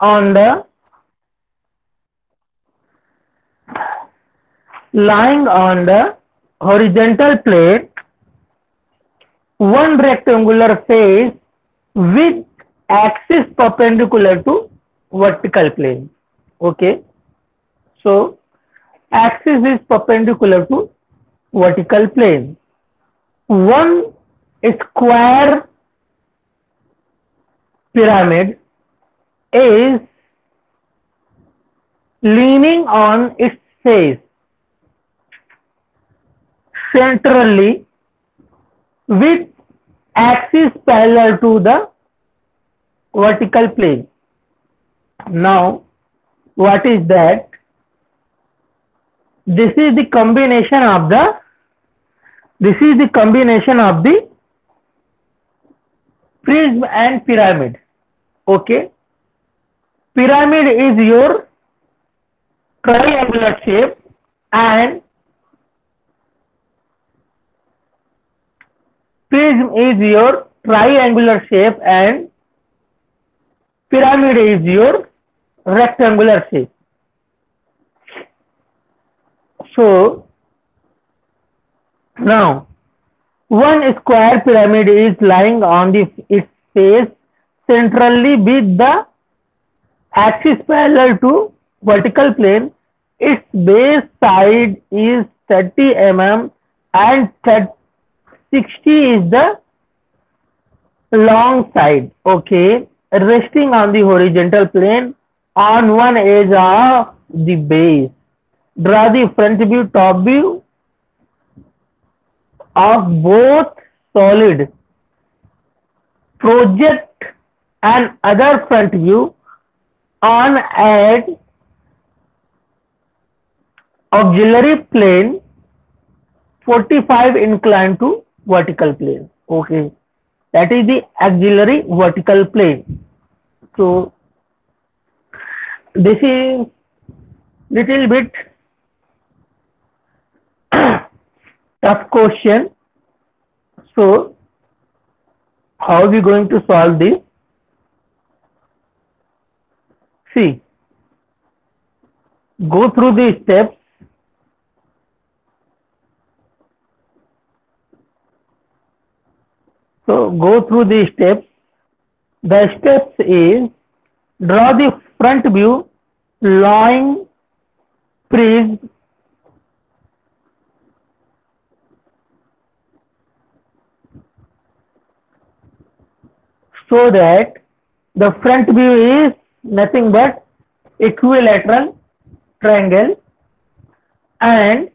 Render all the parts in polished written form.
on the horizontal plane one rectangular face with axis perpendicular to vertical plane. Okay, so axis is perpendicular to vertical plane. One square pyramid is leaning on its face centrally with axis parallel to the vertical plane. Now, what is that? This is the combination of the prism and pyramid. Okay, pyramid is your triangular shape and prism is your triangular shape and pyramid is your rectangular shape. So now one square pyramid is lying on its face centrally with the axis parallel to vertical plane. Its base side is 30 mm and 60 is the long side. Okay, resting on the horizontal plane on one edge of the base. Draw the front view, top view of both solid. Project an other front view on an auxiliary plane 45 inclined to vertical plane. Okay, that is the auxiliary vertical plane. So this is little bit tough question. So how are we going to solve this? See, go through the steps. So go through the steps. The steps is draw the front view lying prism so that the front view is nothing but equilateral triangle and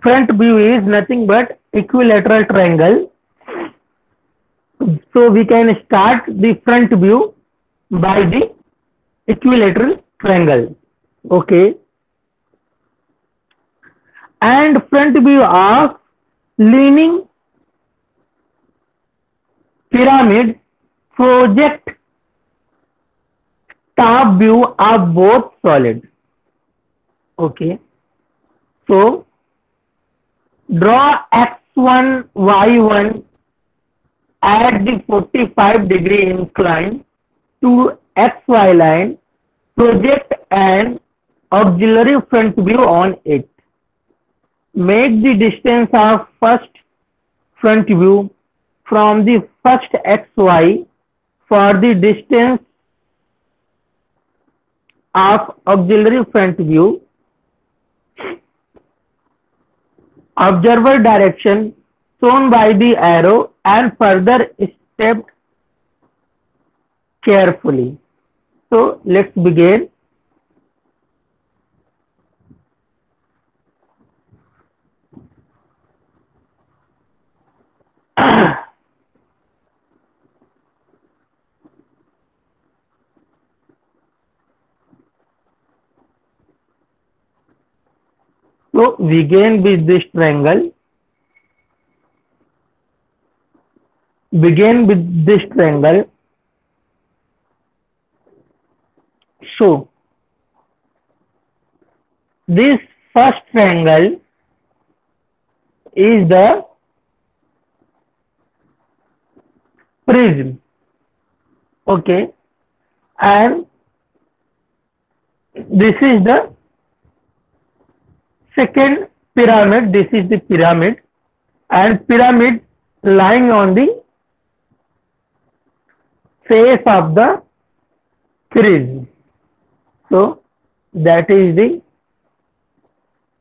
front view is nothing but equilateral triangle. So we can start the front view by the equilateral triangle. Okay, and front view of leaning pyramid, project top view of both solid. Okay, so draw x1 y1 at the 45-degree incline to xy line. Project an auxiliary front view on it. Make the distance of first front view from the first xy for the distance of auxiliary front view. Observer direction shown by the arrow and further stepped carefully. So let's begin. So begin with this triangle. Begin with this triangle. So this first triangle is the prism. Okay, and this is the second pyramid. This is the pyramid, and pyramid lying on the face of the prism. So that is the,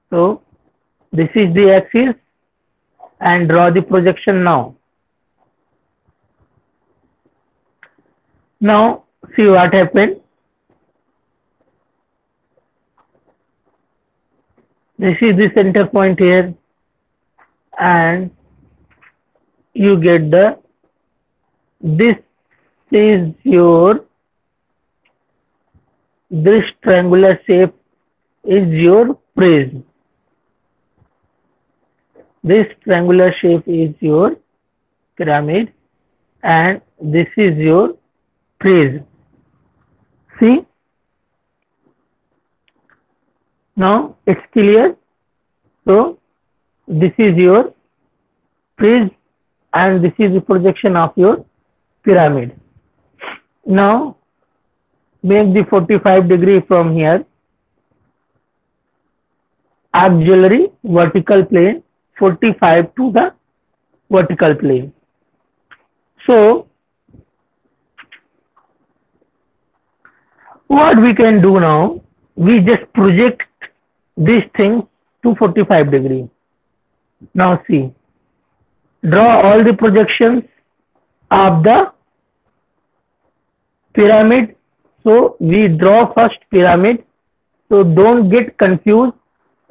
so this is the axis, and draw the projection now. Now see what happened. This is the center point here, and you get the, this is your, this triangular shape is your prism. This triangular shape is your pyramid, and this is your prism. See, now it's clear. So this is your prism, and this is the projection of your pyramid. Now make the 45-degree from here, auxiliary vertical plane 45 to the vertical plane. So what we can do now, we just project this thing to 45-degree. Now see, draw all the projections of the pyramid. So we draw first pyramid, so don't get confused.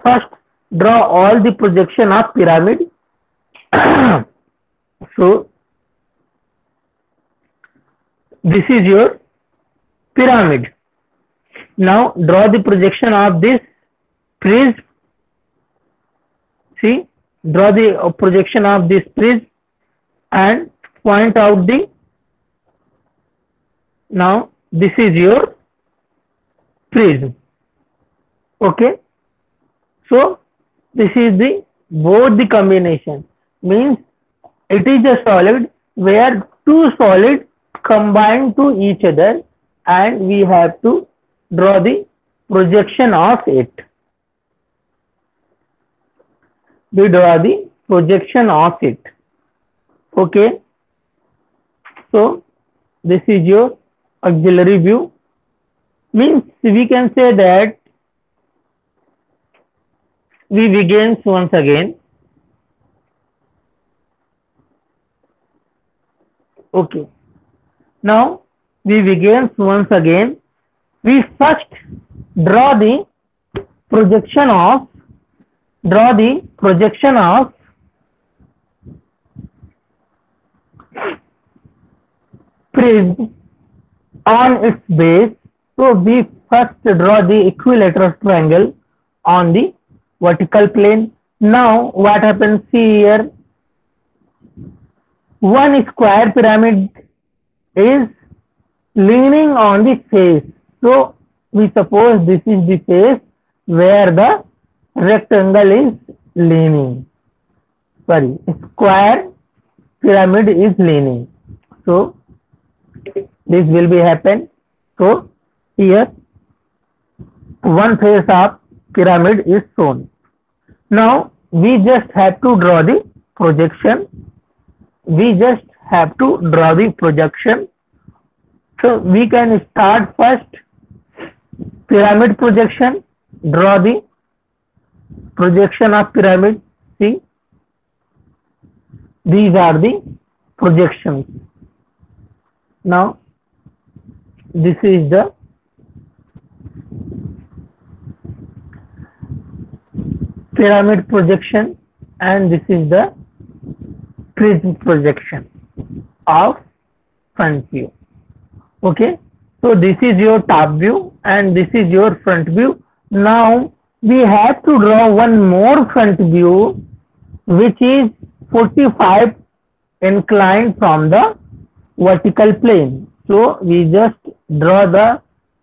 First draw all the projection of pyramid. So this is your pyramid. Now draw the projection of this prism. See, draw the projection of this prism and point out the, now this is your prism. Okay, so this is the, both the combination, means it is a solid where two solids combine to each other, and we have to draw the projection of it. We draw the projection of it. Okay, so this is your auxiliary view, means we can say that we begin once again. Okay, now we begin once again. We first draw the projection of, prism on its base. So we first draw the equilateral triangle on the vertical plane. Now what happens, see here, one square pyramid is leaning on the face. So we suppose this is the face where the rectangle is leaning. Sorry, square pyramid is leaning. So this will be happen. So here one face of pyramid is shown. Now we just have to draw the projection. So we can start first pyramid projection. Draw the projection of pyramid. See, these are the projections. Now this is the pyramid projection, and this is the prism projection of front view. Okay, so this is your top view and this is your front view. Now we have to draw one more front view which is 45 inclined from the vertical plane. So we just draw the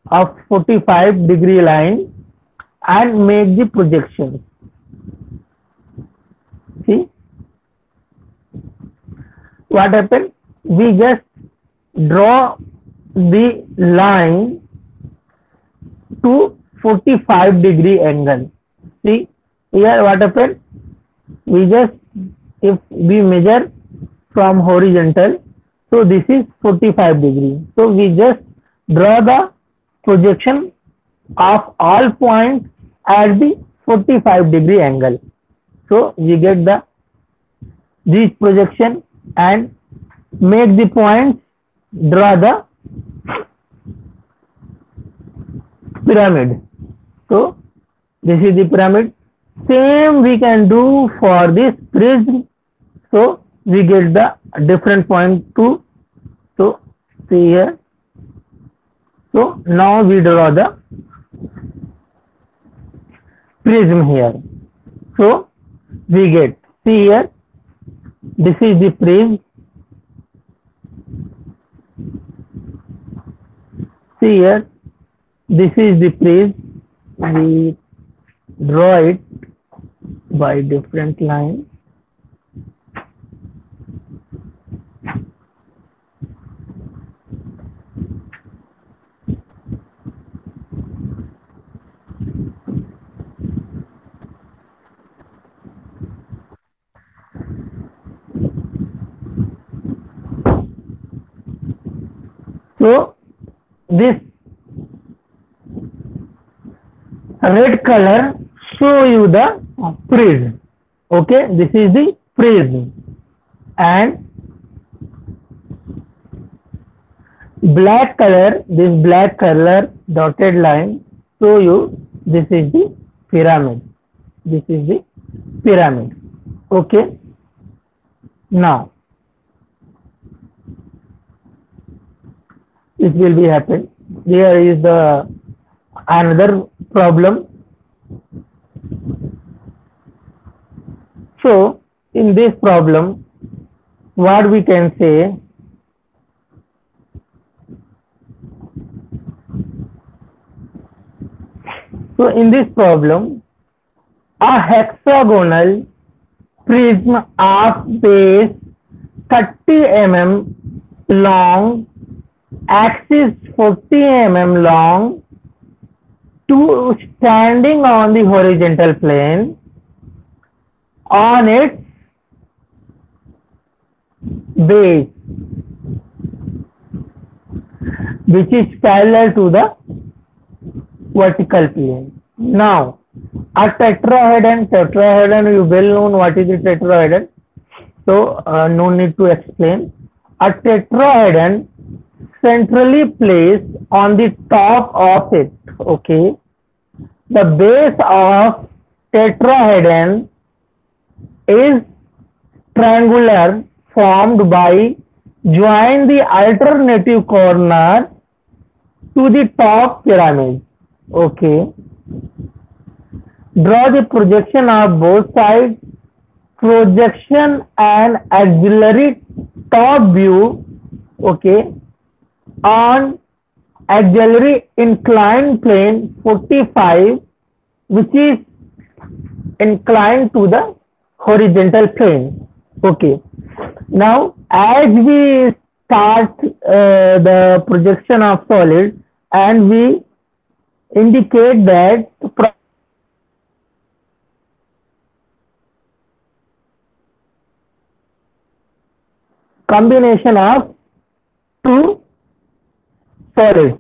45-degree line and make the projection. See what happened? We just draw the line to 45-degree angle. See here what happened? We just, if we measure from horizontal, so this is 45 degree. So we just draw the projection of all points at the 45-degree angle. So we get the this projection and make the points, draw the pyramid. So this is the pyramid. Same we can do for this prism. So we get the different point too. So see here. So now we draw the prism here. So we get, see here, this is the prism. See here, this is the prism. We draw it by different lines. So this red color show you the prism. Okay, this is the prism, and black color, this black color dotted line show you this is the pyramid. This is the pyramid. Okay, now it will be happen. Here is the another problem. So in this problem, what we can say, so in this problem, a hexagonal prism of base 30 mm long, axis 40 mm long, two standing on the horizontal plane, on its base, which is parallel to the vertical plane. Now, a tetrahedron, you well known what is the tetrahedron, so no need to explain. A tetrahedron centrally placed on the top of it. Okay, the base of tetrahedron is triangular, formed by join the alternative corner to the top pyramid. Okay, draw the projection of both sides, projection and auxiliary top view. Okay, on auxiliary inclined plane 45, which is inclined to the horizontal plane. Okay, now as we start the projection of solid, and we indicate that combination of two solids.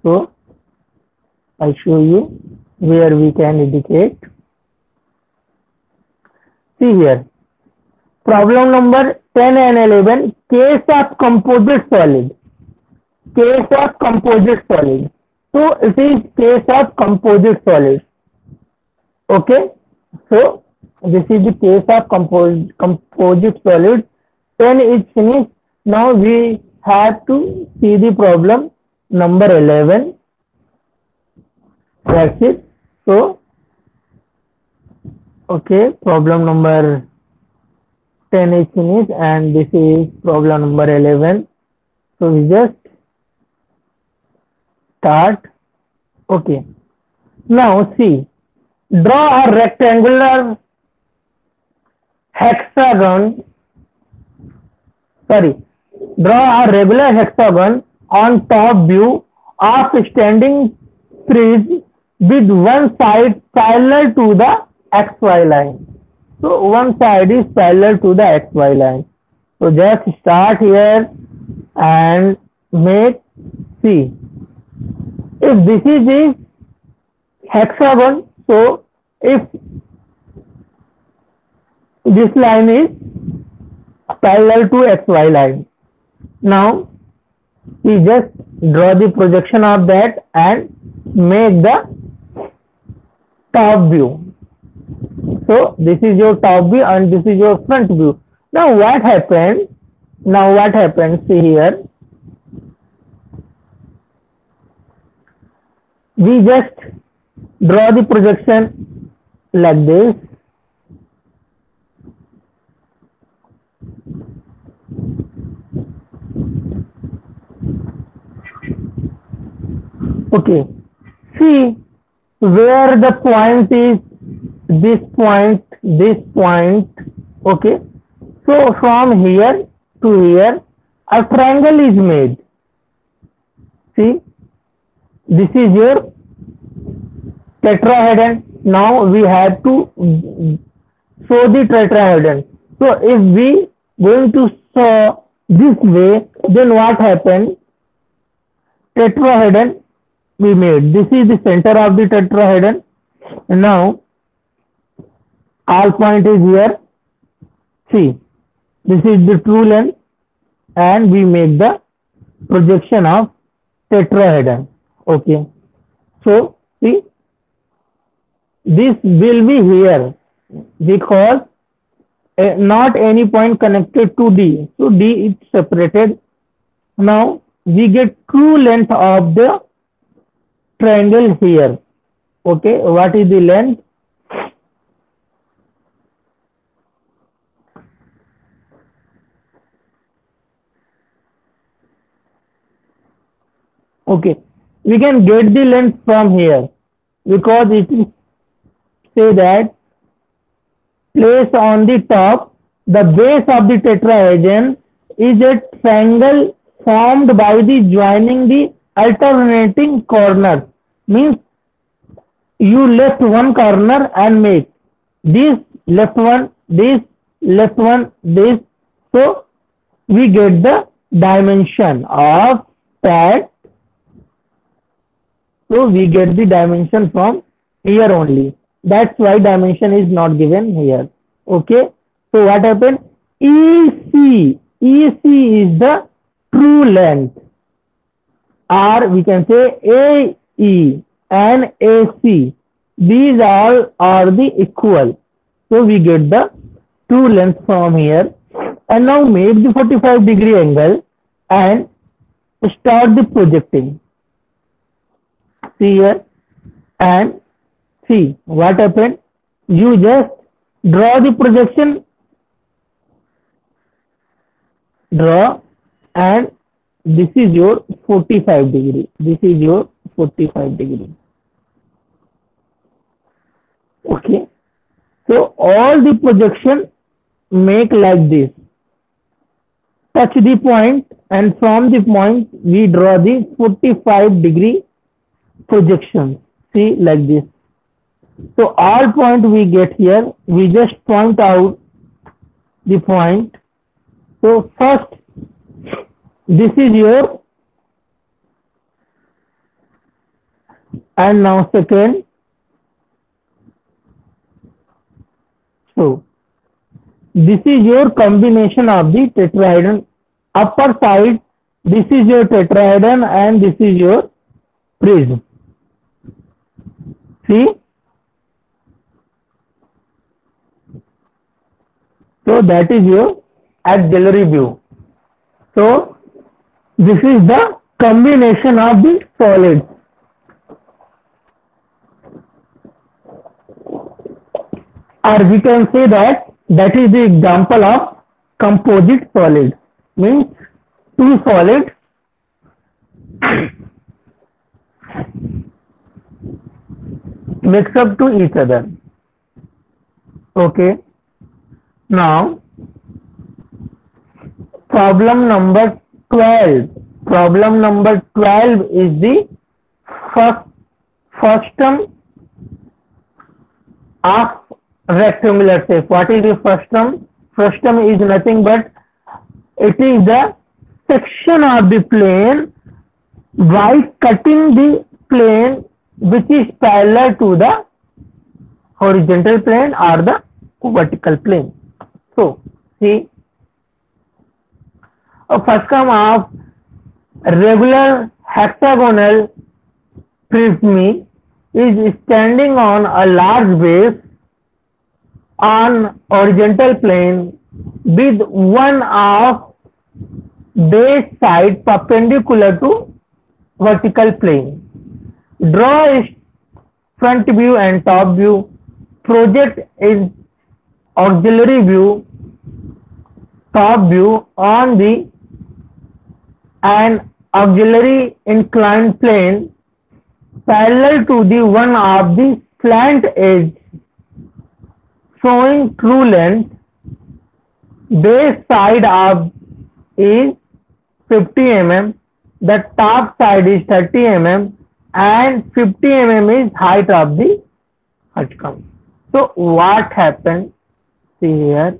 So I show you where we can indicate. See here, problem number 10 and 11, case of composite solid. Case of composite solid. So it is case of composite solid. Okay, so this is the case of composite solid. 10 is finished. Now we have to see the problem number 11. That's it. So okay, problem number 10 is finished, and this is problem number 11. So we just start. Okay, now see, draw a rectangular hexagon, sorry, draw a regular hexagon on top view of standing prism with one side parallel to the xy line. So one side is parallel to the xy line. So just start here and make, see, if this is a hexagon, so if this line is parallel to xy line, now we just draw the projection of that and make the top view. So this is your top view and this is your front view. Now what happened? See here, we just draw the projection like this. Okay, see where the point is, this point, okay. So from here to here a triangle is made. See, this is your tetrahedron. Now we have to show the tetrahedron. So if we going to show this way, then what happened? Tetrahedron we made. This is the center of the tetrahedron. Now all point is here. See, this is the true length and we make the projection of tetrahedron. Okay, so see, this will be here because not any point connected to D. So D is separated. Now we get true length of the triangle here. Okay, what is the length? Okay, we can get the length from here because it is say that place on the top, the base of the tetrahedron is a triangle formed by the joining the alternating corners. Means you left one corner and make this left one, this left one, this. So we get the dimension of that. So we get the dimension from here only. That's why dimension is not given here. Okay. So what happened? EC is the true length, or we can say AE and AC. These all are the equal. So we get the true length from here. And now make the 45-degree angle and start the projecting. See here and see what happened. You just draw the projection, draw, and this is your 45 degree. This is your 45 degree. Okay. So all the projection make like this. Touch the point and from the point we draw the 45-degree projection. See like this. So all point we get here, we just point out the point. So first, this is your, and now second. So this is your combination of the tetrahedron. Upper side, this is your tetrahedron and this is your prism. See? So that is your auxiliary view. So this is the combination of the solids. Or we can say that is the example of composite solid. Means two solids mix up to each other. Okay. Now problem number 12. Problem number 12 is the first first term of rectangular shape. What is the first term? First term is nothing but it is the section of the plane by cutting the plane which is parallel to the horizontal plane or the vertical plane. So see, a first term of regular hexagonal prism is standing on a large base on horizontal plane with one of base side perpendicular to vertical plane. Draw a front view and top view. Project is auxiliary view, top view on the an auxiliary inclined plane parallel to the one of the slant edge, showing true length. Base side of is 50 mm, the top side is 30 mm, and 50 mm is height of the outcome. So what happened? See here.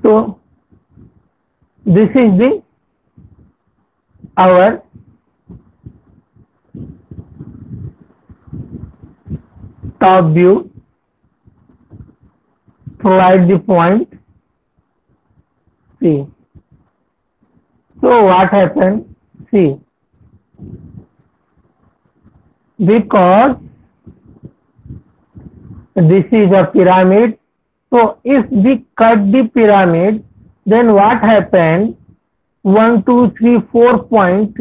So this is the our top view. Provide the point. See. So what happened? See. Because this is a pyramid. So if we cut the pyramid, then what happened? 1, 2, 3, 4 point,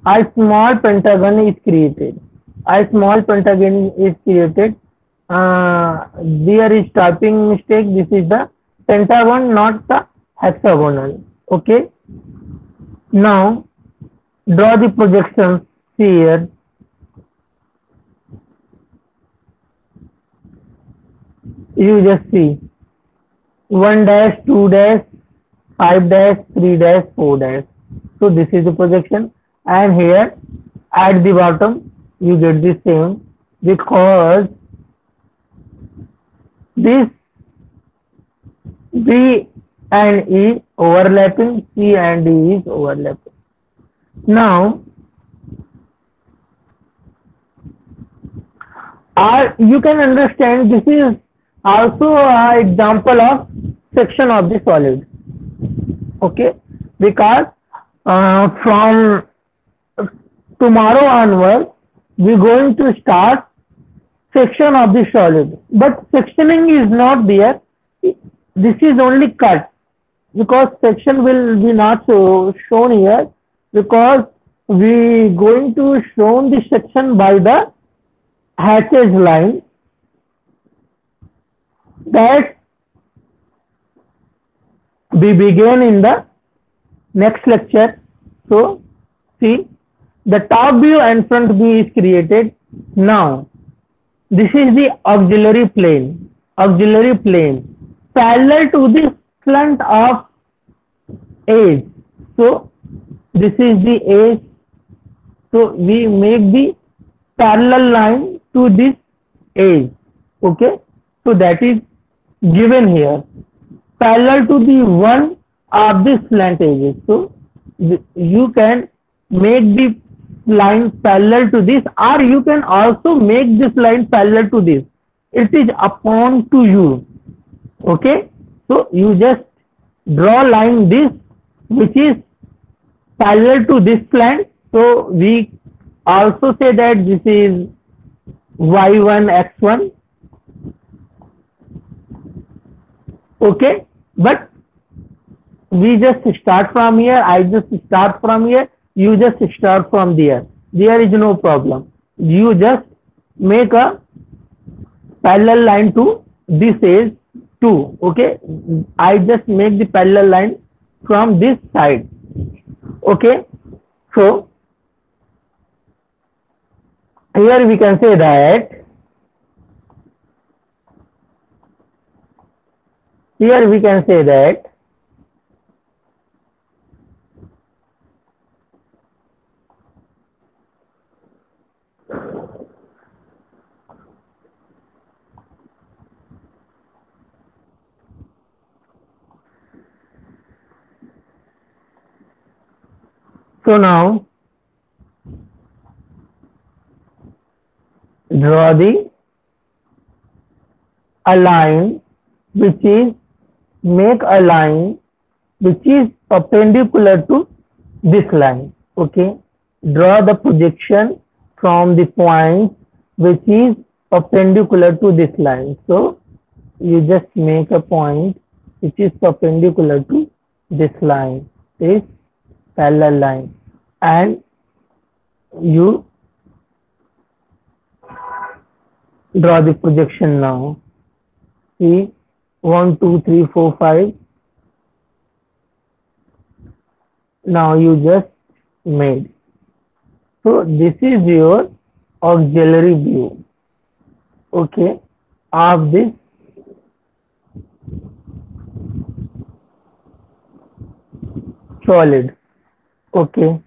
a small pentagon is created. A small pentagon is created. There is typing mistake. This is the pentagon, not the hexagonal. Okay. Now draw the projections here. You just see 1 dash, 2 dash, 5 dash, 3 dash, 4 dash. So this is the projection, and here at the bottom you get the same, because this B and E overlapping, C and D is overlapping. Now you can understand this is also an example of section of the solid. Okay, because from tomorrow onward we are going to start section of the solid, but sectioning is not there. This is only cut, because section will be not shown here, because we going to show the section by the hatches line. That we begin in the next lecture. So see, the top view and front view is created. Now this is the auxiliary plane. Auxiliary plane parallel to the slant of edge. So this is the edge. So we make the parallel line to this edge. Okay. So that is given here, parallel to the one of the slant edges. So you can make the line parallel to this, or you can also make this line parallel to this. It is upon to you. Okay. So you just draw line this which is parallel to this slant. So we also say that this is y1 x1. Okay, but we just start from here. I just start from here. You just start from there. There is no problem. You just make a parallel line to this edge too. Okay, I just make the parallel line from this side. Okay, so here we can say that So now draw the a line which is make a line which is perpendicular to this line. Okay, draw the projection from the point which is perpendicular to this line. So you just make a point which is perpendicular to this line, this parallel line, and you draw the projection now. See, 1 2 3 4 5. Now you just made. So this is your auxiliary view, okay, of this solid. Okay,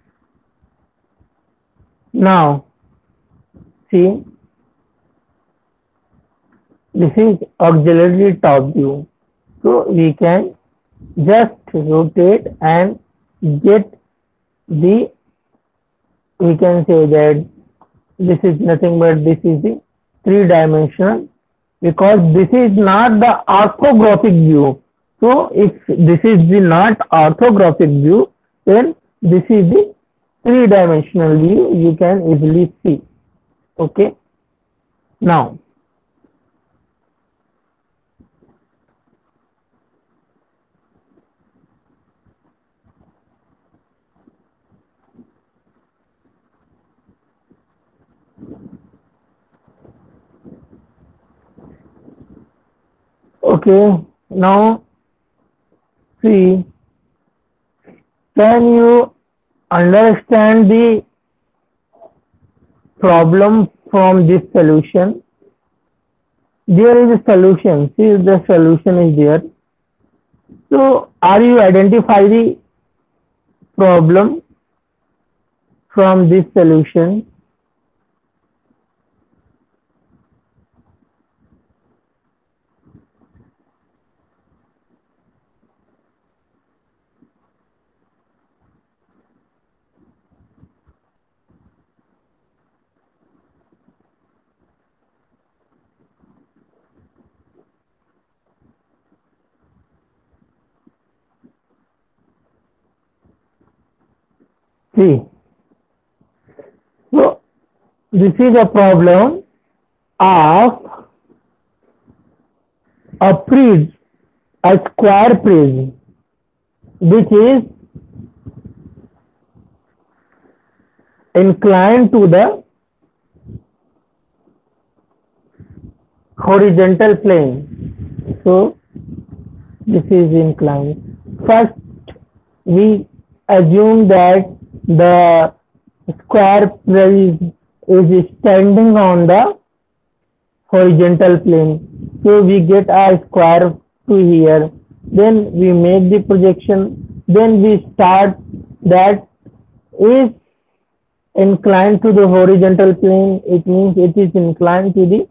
now see, this is auxiliary top view. So we can just rotate and get the, we can say that this is nothing but this is the three-dimensional, because this is not the orthographic view. So if this is the not orthographic view, then this is the three-dimensional view, you can easily see. Okay, now okay, now see, can you understand the problem from this solution? There is a solution. See, the solution is there. So are you identify the problem from this solution? See, so this is a problem of a prism, a square prism, which is inclined to the horizontal plane. So this is inclined. First, we assume that the square prism is standing on the horizontal plane. So we get a square to here. Then we make the projection. Then we start that is inclined to the horizontal plane. It means it is inclined to the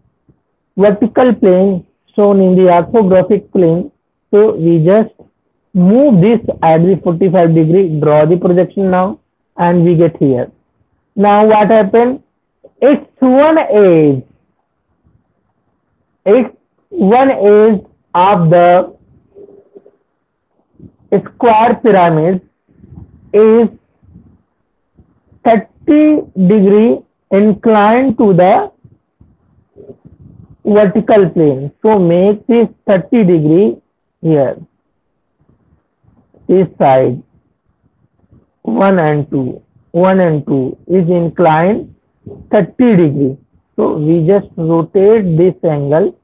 vertical plane shown in the orthographic plane. So we just move this at the 45 degree, draw the projection now, and we get here. Now what happened? It's one edge. It's one edge of the square pyramid is 30 degree inclined to the vertical plane. So make this 30 degree here. This side 1 and 2 is inclined 30 degree. So we just rotate this angle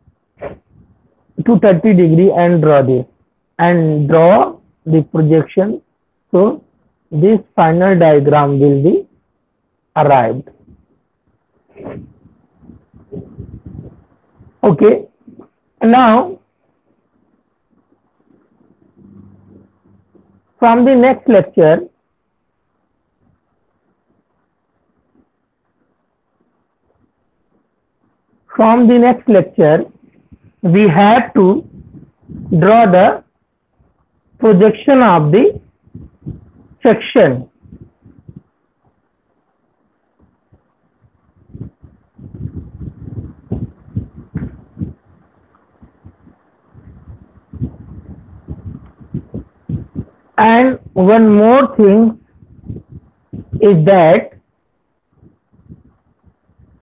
to 30 degree and draw this and draw the projection. So this final diagram will be arrived. Okay, now from the next lecture, we have to draw the projection of the section And one more thing is that